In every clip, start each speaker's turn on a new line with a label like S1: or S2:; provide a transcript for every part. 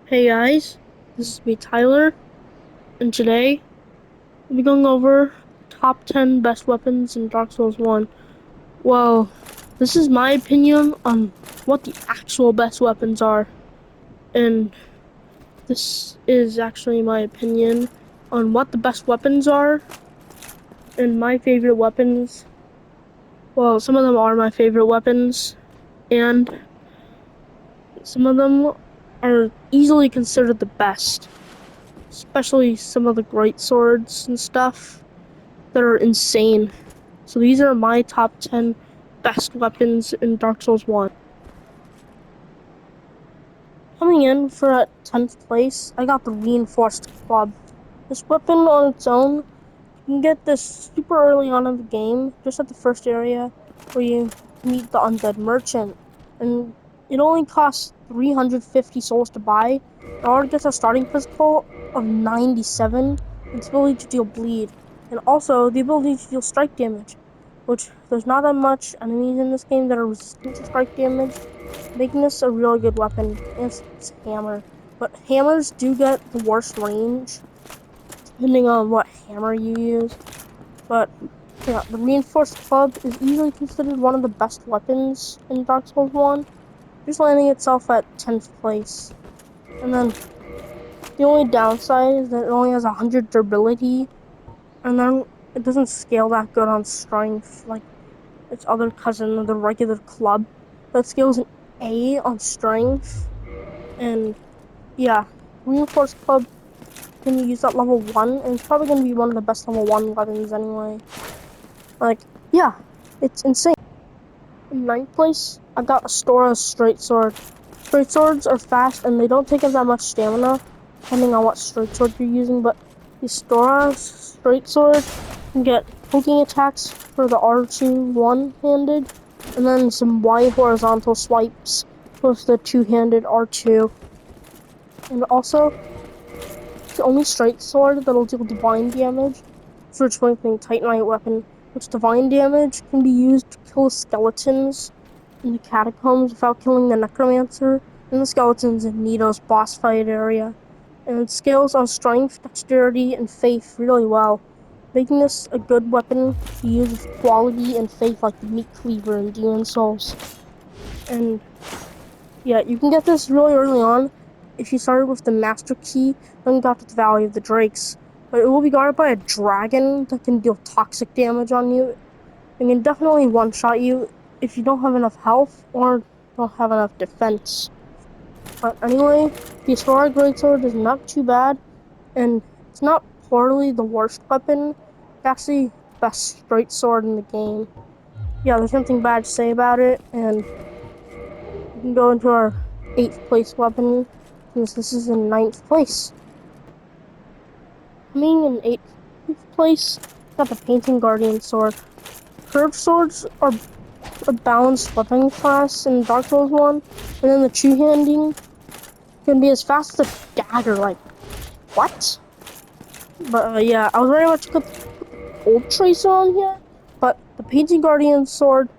S1: Hey guys, this is me Tyler, and today we'll be going over top 10 best weapons in Dark Souls 1. Well, this is my opinion on what the actual best weapons are, and this is actually my opinion on what the best weapons are, and my favorite weapons. Well, some of them are my favorite weapons, and some of them are easily considered the best, especially some of the great swords and stuff that are insane. So these are my top 10 best weapons in Dark Souls 1. Coming in for at 10th place, I got the Reinforced Club. This weapon on its own, you can get this super early on in the game, just at the first area where you meet the Undead Merchant. And it only costs 350 souls to buy. It already gets a starting physical of 97, and its ability to deal bleed. And also the ability to deal strike damage, which there's not that much enemies in this game that are resistant to strike damage, making this a really good weapon. And it's hammer. But hammers do get the worst range, depending on what hammer you use. But yeah, the Reinforced Club is easily considered one of the best weapons in Dark Souls 1, just landing itself at 10th place. And then the only downside is that it only has 100 durability, and then it doesn't scale that good on strength like its other cousin, the regular club, that scales an A on strength. And yeah, Reinforced Club can use at level 1, and it's probably going to be one of the best level 1 weapons anyway. Like, yeah, it's insane. In ninth place, I got Astora's Straight Sword. Straight Swords are fast, and they don't take up that much stamina, depending on what Straight Sword you're using, but the Astora's Straight Sword can get poking attacks for the R2 one-handed, and then some wide horizontal swipes with the two-handed R2. And also, it's the only straight sword that'll deal divine damage for Twinkling Titanite weapon, which divine damage can be used to kill skeletons in the catacombs without killing the necromancer and the skeletons in Nito's boss fight area. And it scales on strength, dexterity, and faith really well, making this a good weapon to use with quality and faith like the Meat Cleaver in Demon Souls. And yeah, you can get this really early on if you started with the Master Key, then got to the Valley of the Drakes. But it will be guarded by a dragon that can deal toxic damage on you, and can definitely one-shot you if you don't have enough health or don't have enough defense. But anyway, the Astora Greatsword is not too bad, and it's not poorly the worst weapon. It's actually the best straight sword in the game. Yeah, there's nothing bad to say about it, and we can go into our 8th place weapon, since this is in 9th place. Coming in 8th place, got the Painting Guardian Sword. Curved swords are a balanced weapon class in Dark Souls 1, and then the two-handing can be as fast as a dagger, like, what? But yeah, I was very much put the Gold Tracer on here, but the Painting Guardian Sword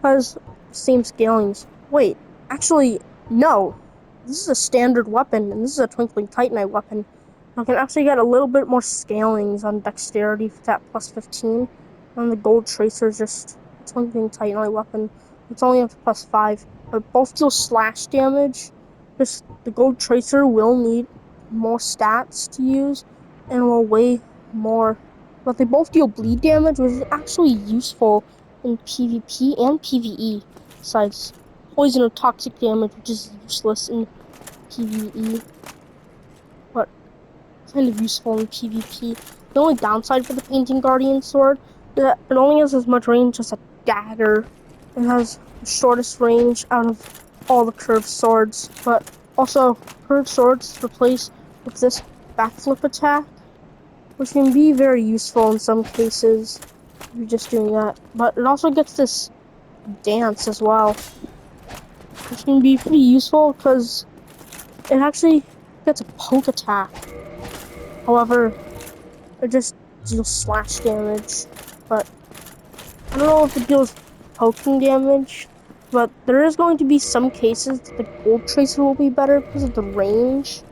S1: has the same scalings. Wait, actually, no. This is a standard weapon, and this is a Twinkling Titanite weapon. I can actually get a little bit more scalings on dexterity for that plus 15, and the Gold Tracer is just a Twinkling Titanite weapon. It's only up to plus 5, but both deal slash damage. Just the Gold Tracer will need more stats to use, and will weigh more. But they both deal bleed damage, which is actually useful in PvP and PvE, besides poison or toxic damage, which is useless in PvE, but kind of useful in PvP. The only downside for the Painting Guardian Sword is that it only has as much range as a dagger. It has the shortest range out of all the curved swords, but also curved swords replace with this backflip attack, which can be very useful in some cases if you're just doing that. But it also gets this dance as well, which can be pretty useful because it actually gets a poke attack. However, it just deals slash damage, but I don't know if it deals poking damage. But there is going to be some cases that the Gold Tracer will be better because of the range.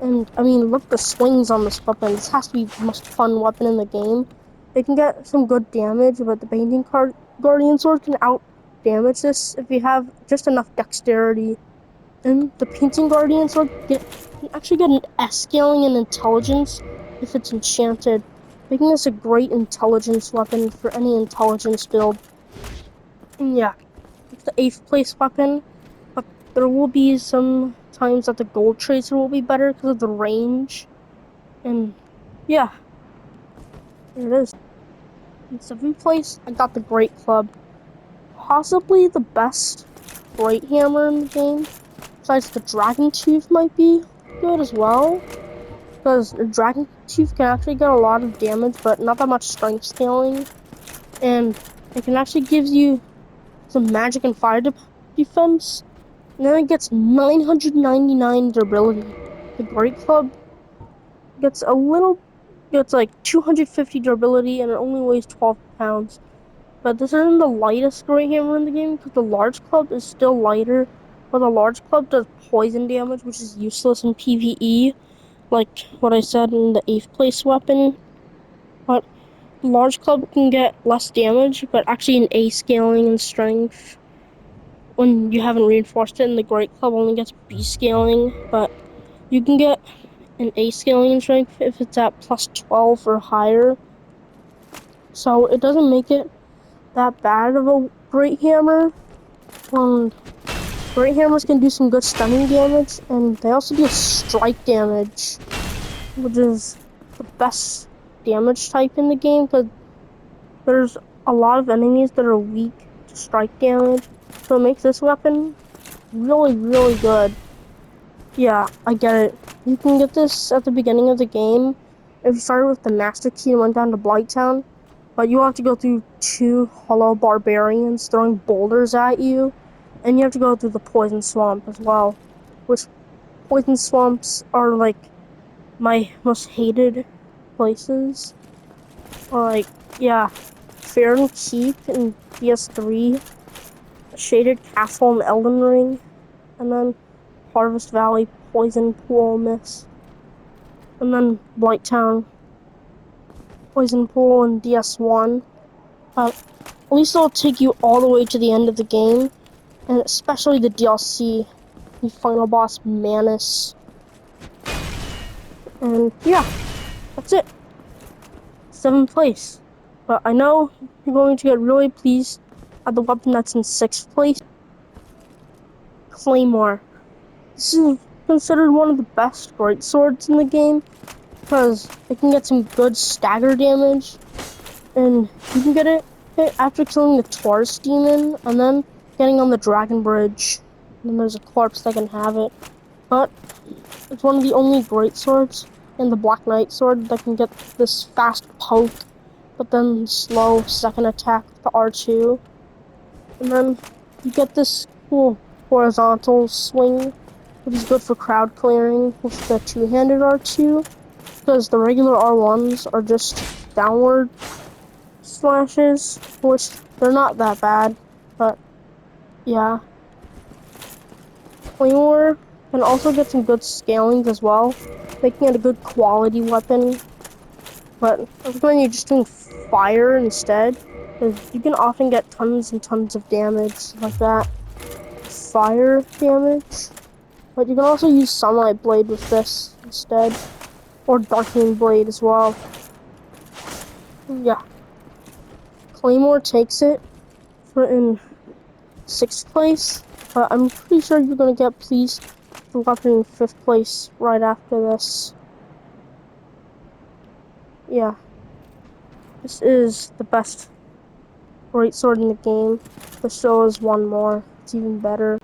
S1: And, I mean, look at the swings on this weapon. This has to be the most fun weapon in the game. It can get some good damage, but the Painting Guardian Sword can out-damage this if you have just enough dexterity. And the Painting Guardian Sword can actually get an S scaling in intelligence if it's enchanted, making this a great intelligence weapon for any intelligence build. And yeah, it's the 8th place weapon, but there will be some times that the Gold Tracer will be better because of the range. And yeah, there it is. In 7th place, I got the Great Club. Possibly the best Great Hammer in the game. Besides, the Dragon Tooth might be good as well. Because the Dragon Tooth can actually get a lot of damage, but not that much strength scaling. And it can actually give you some magic and fire defense. And then it gets 999 durability. The Great Club gets like 250 durability, and it only weighs 12 pounds. But this isn't the lightest Great Hammer in the game, because the Large Club is still lighter. But the Large Club does poison damage, which is useless in PvE, like what I said in the 8th place weapon. But the Large Club can get less damage, but actually an A scaling and strength when you haven't reinforced it, and the Great Club only gets B scaling, but you can get an A scaling and strength if it's at plus 12 or higher. So it doesn't make it that bad of a Great Hammer. Great Hammers can do some good stunning damage, and they also do strike damage, which is the best damage type in the game, because there's a lot of enemies that are weak to strike damage, so it makes this weapon really, really good. Yeah, I get it. You can get this at the beginning of the game if you started with the Master Key and went down to Blighttown, but you have to go through 2 hollow barbarians throwing boulders at you, and you have to go through the Poison Swamp as well, which Poison Swamps are like my most hated places. Like, yeah, Faron Keep in PS3, Shaded Castle in Elden Ring, and then Harvest Valley, Poison Pool, Mist, and then Blighttown, Poison Pool, and DS1. At least it'll take you all the way to the end of the game, and especially the DLC, the final boss, Manus. And yeah, that's it. 7th place. But I know you're going to get really pleased at the weapon that's in 6th place. Claymore. This is considered one of the best great swords in the game, because it can get some good stagger damage, and you can get it after killing the Taurus demon, and then getting on the Dragon Bridge, and then there's a corpse that can have it. But it's one of the only great swords in the Black Knight sword that can get this fast poke, but then slow second attack with the R2. And then you get this cool horizontal swing, which is good for crowd clearing with the two-handed R2, because the regular R1s are just downward slashes, which they're not that bad, but yeah. Claymore can also get some good scalings as well, making it a good quality weapon, but I recommend you just doing fire instead, because you can often get tons and tons of damage like that. Fire damage, but you can also use Sunlight Blade with this instead, or Darkening Blade as well. Yeah. Claymore takes it in 6th place, but I'm pretty sure you're gonna get pleased with the weapon in 5th place right after this. Yeah. This is the best great sword in the game. The show is one more. It's even better.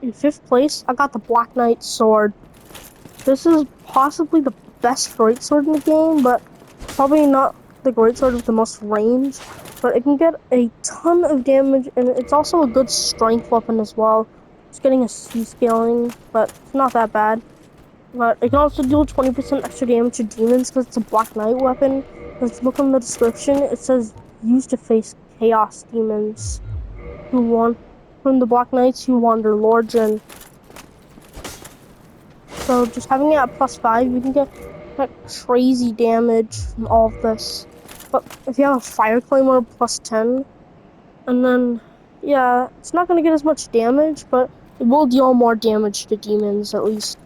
S1: In 5th place, I got the Black Knight sword. This is possibly the best great sword in the game, but probably not the great sword with the most range. But it can get a ton of damage, and it's also a good strength weapon as well. It's getting a C scaling, but it's not that bad. But it can also deal 20% extra damage to demons because it's a Black Knight weapon. If you look in the description, it says used to face chaos demons who want From the Black Knights, you wander Lords in. So just having it at +5, you can get that crazy damage from all of this. But if you have a Fire Claymore +10, and then, yeah, it's not going to get as much damage, but it will deal more damage to demons, at least.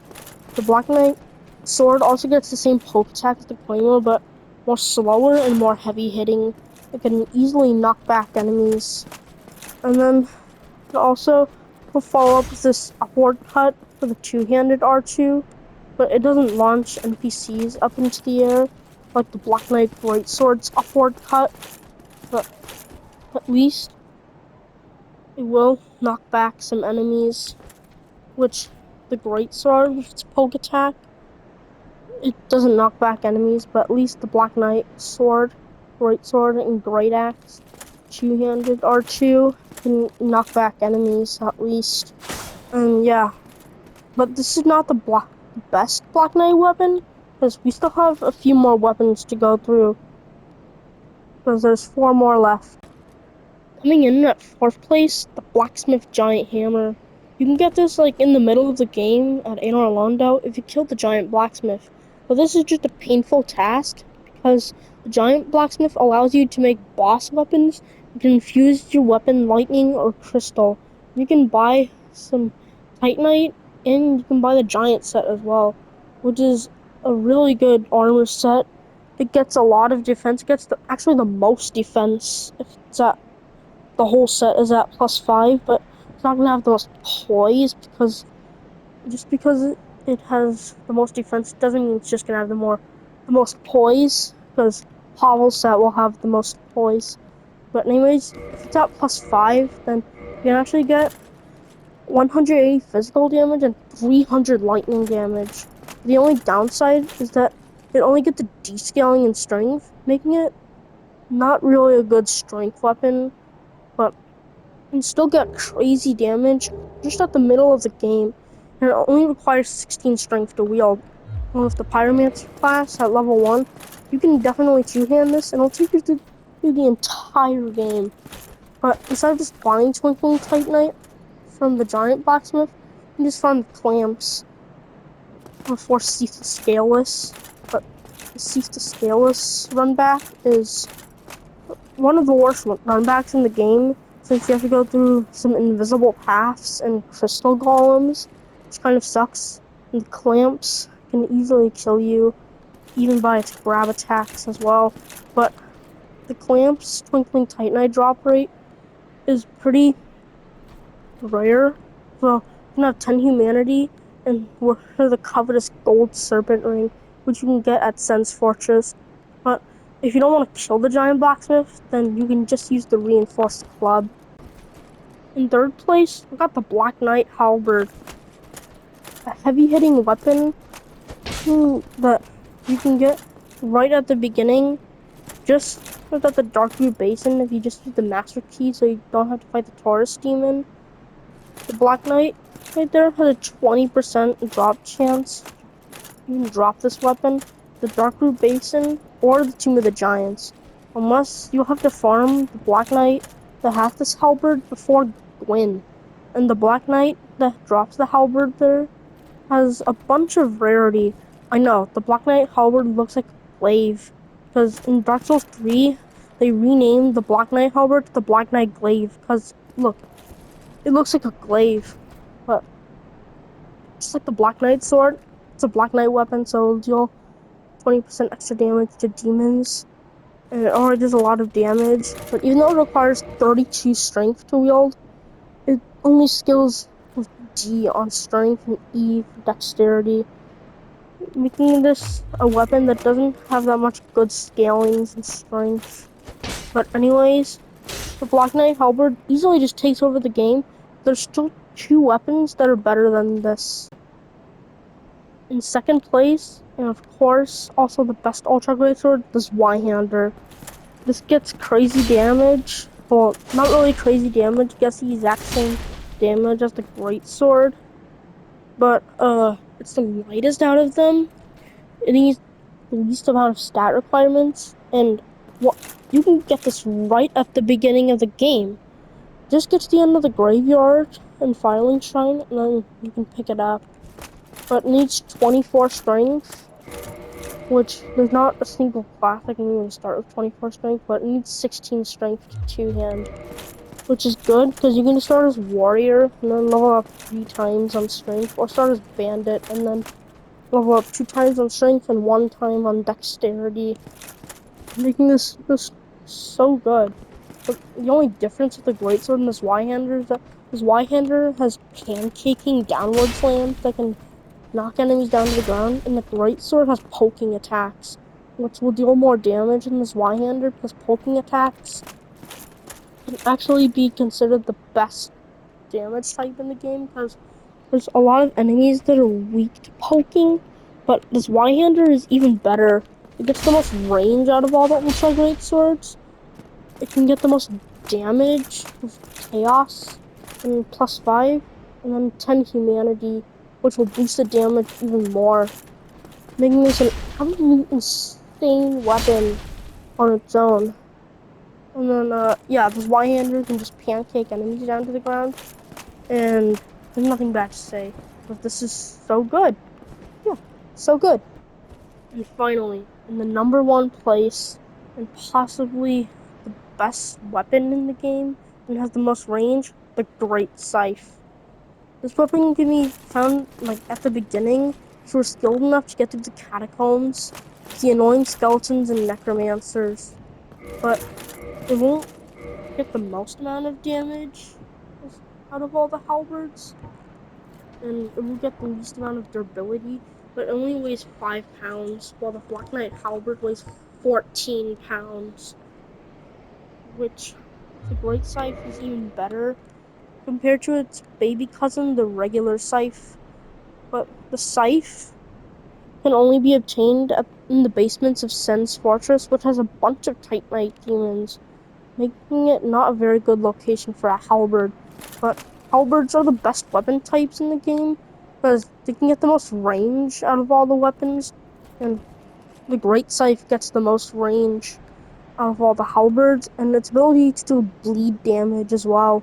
S1: The Black Knight sword also gets the same poke attack as the Claymore, but more slower and more heavy hitting. It can easily knock back enemies. And then also, we'll follow up with this upward cut for the two-handed R2, but it doesn't launch NPCs up into the air like the Black Knight Greatsword's upward cut, but at least it will knock back some enemies, which the Greatsword with its poke attack, it doesn't knock back enemies, but at least the Black Knight sword, Greatsword, and Great Axe, two-handed R2, can knock back enemies at least. And yeah, but this is not the best Black Knight weapon, because we still have a few more weapons to go through, because there's 4 more left. Coming in at 4th place, the Blacksmith Giant Hammer. You can get this like in the middle of the game at Anor Londo if you kill the Giant Blacksmith. But this is just a painful task, because the Giant Blacksmith allows you to make boss weapons. You can infuse your weapon lightning or crystal. You can buy some Titanite, and you can buy the Giant set as well, which is a really good armor set. It gets a lot of defense. It gets actually the most defense if it's at the whole set is at +5, but it's not gonna have the most poise because it has the most defense doesn't mean it's just gonna have the most poise, because Pavel's set will have the most poise. But anyways, if it's at +5, then you can actually get 180 physical damage and 300 lightning damage. The only downside is that it only gets the descaling in strength, making it not really a good strength weapon, but you can still get crazy damage just at the middle of the game, and it only requires 16 strength to wield. And with the Pyromancer class at level 1, you can definitely two-hand this, and it'll take you through the entire game. But instead of just buying Twinkling Titanite from the Giant Blacksmith, you can just farm the clamps before Seath the Scaleless. But the Seath the Scaleless runback is one of the worst runbacks in the game, since you have to go through some invisible paths and crystal golems, which kind of sucks. And the clamps can easily kill you, even by its grab attacks as well. But the clamps' Twinkling Titanite drop rate is pretty rare, so you can have 10 humanity and we're the covetous gold serpent ring, which you can get at Sen's Fortress. But if you don't want to kill the Giant Blacksmith, then you can just use the reinforced club. In 3rd place, we got the Black Knight Halberd, a heavy-hitting weapon that you can get right at the beginning, just at the Darkroot Basin if you just use the Master Key so you don't have to fight the Taurus Demon. The Black Knight right there has a 20% drop chance. You can drop this weapon, the Darkroot Basin, or the Tomb of the Giants. Unless you'll have to farm the Black Knight that has this halberd before Gwyn. And the Black Knight that drops the halberd there has a bunch of rarity. I know, the Black Knight halberd looks like a glaive, because in Dark Souls 3, they renamed the Black Knight halberd to the Black Knight glaive, because, look, it looks like a glaive, but just like the Black Knight sword, it's a Black Knight weapon, so it'll deal 20% extra damage to demons, and it already does a lot of damage, but even though it requires 32 strength to wield, it only skills with D on strength and E for dexterity, making this a weapon that doesn't have that much good scalings and strength. But anyways, the Black Knight Halberd easily just takes over the game. There's still 2 weapons that are better than this. In 2nd place, and of course, also the best Ultra Greatsword, the Zweihander. This gets crazy damage. Well, not really crazy damage, it gets the exact same damage as the Greatsword. But, it's the lightest out of them. It needs the least amount of stat requirements, and you can get this right at the beginning of the game. Just get to the end of the graveyard and filing shrine, and then you can pick it up. But it needs 24 strength, which there's not a single class that can even start with 24 strength, but it needs 16 strength to two-hand, which is good because you can start as warrior and then level up 3 times on strength, or start as bandit and then level up 2 times on strength and 1 time on dexterity, making this so good. But the only difference with the greatsword and this Y-hander is that this Y-hander has pancaking downward slams that can knock enemies down to the ground, and the greatsword has poking attacks, which will deal more damage than this Y-hander because poking attacks can actually be considered the best damage type in the game because there's a lot of enemies that are weak to poking, but this Y-hander is even better. It gets the most range out of all the Ultra Great Swords. It can get the most damage with Chaos and +5, and then 10 Humanity, which will boost the damage even more, making this an absolute insane weapon on its own. And then, yeah, this Y-hander can just pancake enemies down to the ground, and there's nothing bad to say, but this is so good. Yeah, so good. And finally, in the #1 place, and possibly the best weapon in the game, and has the most range, the Great Scythe. This weapon can be found, like, at the beginning, if you're skilled enough to get through the catacombs, the annoying skeletons and necromancers, but it won't get the most amount of damage out of all the halberds, and it will get the least amount of durability, but it only weighs 5 pounds, while the Black Knight halberd weighs 14 pounds, which the Great Scythe is even better compared to its baby cousin, the regular scythe. But the scythe can only be obtained in the basements of Sen's Fortress, which has a bunch of Titanite demons, making it not a very good location for a halberd. But halberds are the best weapon types in the game because they can get the most range out of all the weapons, and the Great Scythe gets the most range out of all the halberds, and its ability to do bleed damage as well,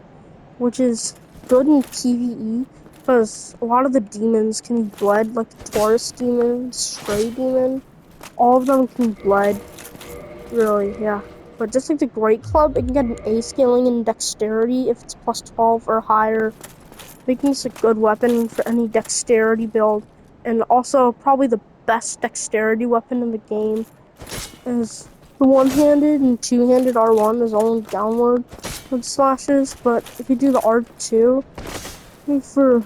S1: which is good in PvE because a lot of the demons can be bled, like the Taurus demon, Stray demon. All of them can bled, really, yeah. But just like the Great Club, it can get an A scaling in dexterity if it's +12 or higher, making this a good weapon for any dexterity build, and also probably the best dexterity weapon in the game, as the one-handed and two-handed R1 is only downward with slashes, but if you do the R2, for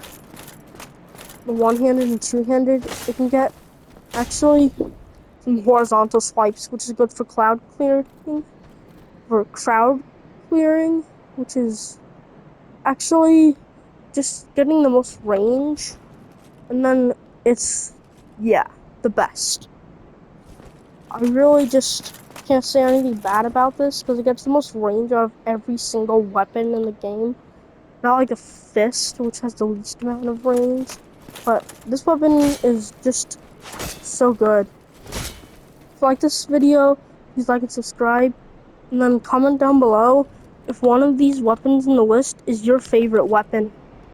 S1: the one-handed and two-handed, it can get actually some horizontal swipes, which is good for crowd clearing, which is actually just getting the most range, and then it's, yeah, the best. I really just can't say anything bad about this because it gets the most range out of every single weapon in the game. Not like a fist, which has the least amount of range, but this weapon is just so good. If you like this video, please like and subscribe, and then comment down below if one of these weapons in the list is your favorite weapon.